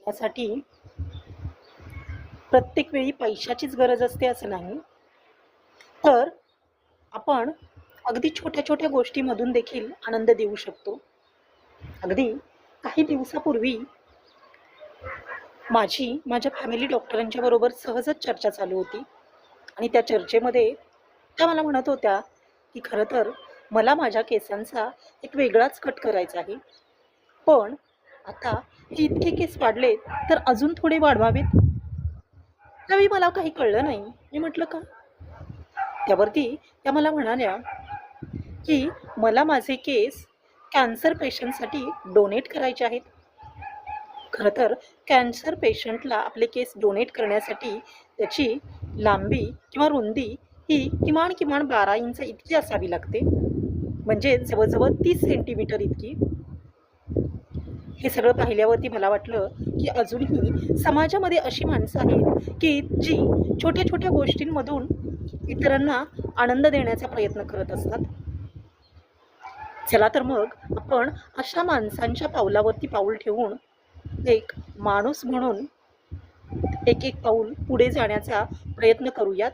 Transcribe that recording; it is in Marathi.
यासाठी प्रत्येक वेळी पैशाचीच गरज असते असं नाही, तर आपण अगदी छोट्या छोट्या गोष्टीमधून देखील आनंद देऊ शकतो. अगदी काही दिवसापूर्वी माझ्या फॅमिली डॉक्टरांच्या बरोबर सहजच चर्चा चालू होती आणि त्या चर्चेमध्ये त्या मला म्हणत होत्या की खरं तर मला माझ्या केसांचा एक वेगळाच कट करायचा आहे, पण आता हे इतके केस वाढलेत तर अजून थोडे वाढवावेत. त्यावेळी मला काही कळलं नाही. मी म्हटलं का? त्यावरती त्या मला म्हणाल्या की मला माझे केस कॅन्सर पेशंटसाठी डोनेट करायचे आहेत. खरं तर कॅन्सर पेशंटला आपले केस डोनेट करण्यासाठी त्याची लांबी किंवा रुंदी ही किमान किमान 12 इंच इतकी असावी लागते, म्हणजे जवळजवळ 30 सेंटीमीटर इतकी. हे सगळं पाहिल्यावरती मला वाटलं की अजूनही समाजामध्ये अशी माणसं आहेत की जी छोट्या छोट्या गोष्टींमधून इतरांना आनंद देण्याचा प्रयत्न करत असतात. चला तर मग आपण अशा माणसांच्या पावलावरती पाऊल ठेवून एक माणूस म्हणून एक एक पाऊल पुढे जाण्याचा प्रयत्न करूयात.